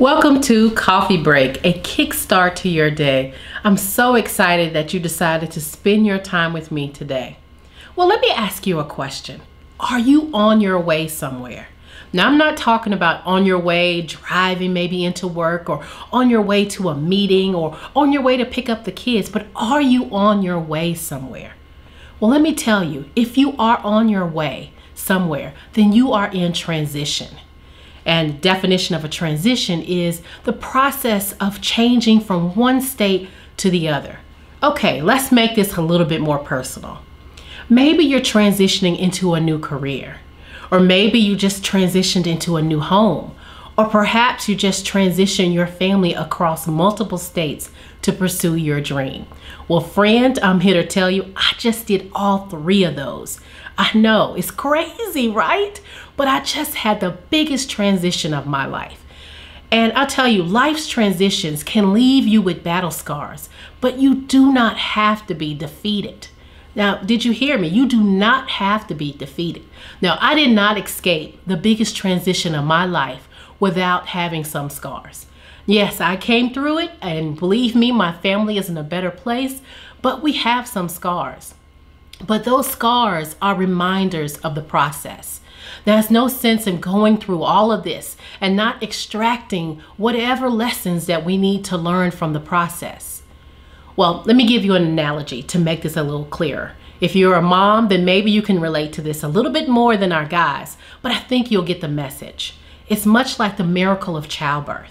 Welcome to Coffee Break, a kickstart to your day. I'm so excited that you decided to spend your time with me today. Well, let me ask you a question. Are you on your way somewhere? Now, I'm not talking about on your way driving maybe into work or on your way to a meeting or on your way to pick up the kids, but are you on your way somewhere? Well, let me tell you, if you are on your way somewhere, then you are in transition. And definition of a transition is the process of changing from one state to the other. Okay, let's make this a little bit more personal. Maybe you're transitioning into a new career, or maybe you just transitioned into a new home, or perhaps you just transitioned your family across multiple states to pursue your dream. Well, friend, I'm here to tell you, I just did all three of those. I know, it's crazy, right? But I just had the biggest transition of my life. And I'll tell you, life's transitions can leave you with battle scars, but you do not have to be defeated. Now, did you hear me? You do not have to be defeated. Now, I did not escape the biggest transition of my life without having some scars. Yes, I came through it, and believe me, my family is in a better place, but we have some scars. But those scars are reminders of the process. There's no sense in going through all of this and not extracting whatever lessons that we need to learn from the process. Well, let me give you an analogy to make this a little clearer. If you're a mom, then maybe you can relate to this a little bit more than our guys, but I think you'll get the message. It's much like the miracle of childbirth.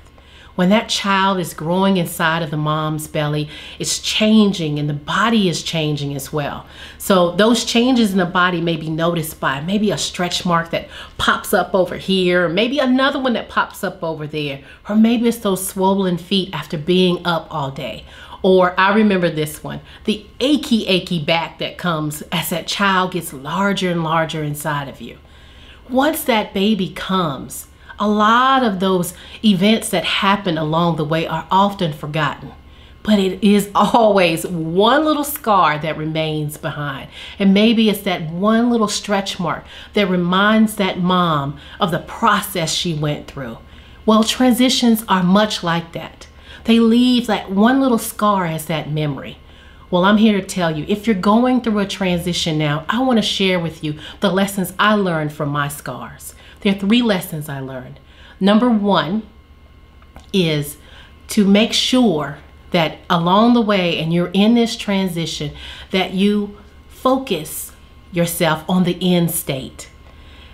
When that child is growing inside of the mom's belly, it's changing and the body is changing as well. So those changes in the body may be noticed by maybe a stretch mark that pops up over here, or maybe another one that pops up over there, or maybe it's those swollen feet after being up all day. Or I remember this one, the achy back that comes as that child gets larger and larger inside of you. Once that baby comes, a lot of those events that happen along the way are often forgotten, but it is always one little scar that remains behind. And maybe it's that one little stretch mark that reminds that mom of the process she went through. Well, transitions are much like that. They leave that one little scar as that memory. Well, I'm here to tell you, if you're going through a transition now, I want to share with you the lessons I learned from my scars. There are three lessons I learned. Number one is to make sure that along the way and you're in this transition that you focus yourself on the end state.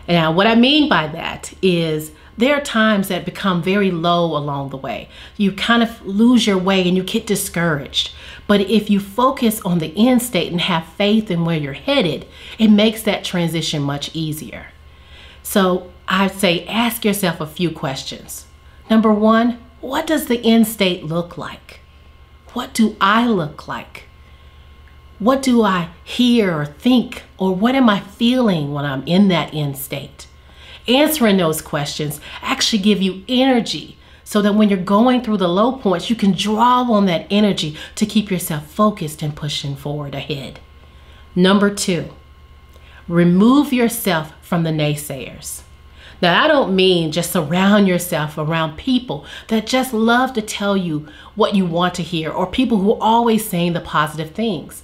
Now, what I mean by that is there are times that become very low along the way. You kind of lose your way and you get discouraged. But if you focus on the end state and have faith in where you're headed, it makes that transition much easier. So I'd say ask yourself a few questions. Number one, what does the end state look like? What do I look like? What do I hear or think, or what am I feeling when I'm in that end state? Answering those questions actually give you energy so that when you're going through the low points, you can draw on that energy to keep yourself focused and pushing forward ahead. Number two, remove yourself from the naysayers. Now, I don't mean just surround yourself around people that just love to tell you what you want to hear, or people who are always saying the positive things.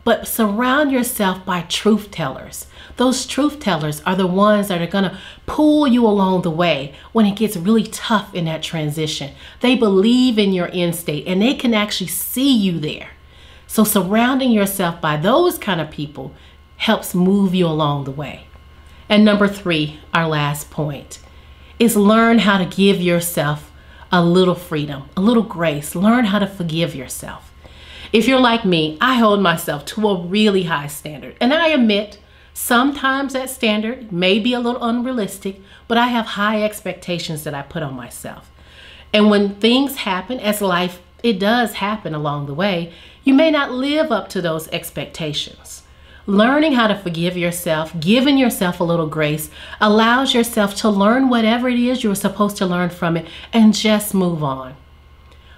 But surround yourself by truth tellers. Those truth tellers are the ones that are going to pull you along the way when it gets really tough in that transition. They believe in your end state and they can actually see you there. So surrounding yourself by those kind of people helps move you along the way. And number three, our last point, is learn how to give yourself a little freedom, a little grace. Learn how to forgive yourself. If you're like me, I hold myself to a really high standard. And I admit, sometimes that standard may be a little unrealistic, but I have high expectations that I put on myself. And when things happen, as life, it does happen along the way, you may not live up to those expectations. Learning how to forgive yourself, giving yourself a little grace, allows yourself to learn whatever it is you were supposed to learn from it and just move on.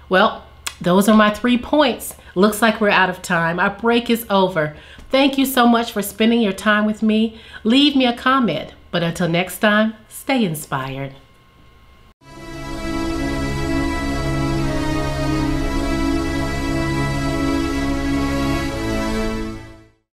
Well, those are my 3 points. Looks like we're out of time. Our break is over. Thank you so much for spending your time with me. Leave me a comment. But until next time, stay inspired.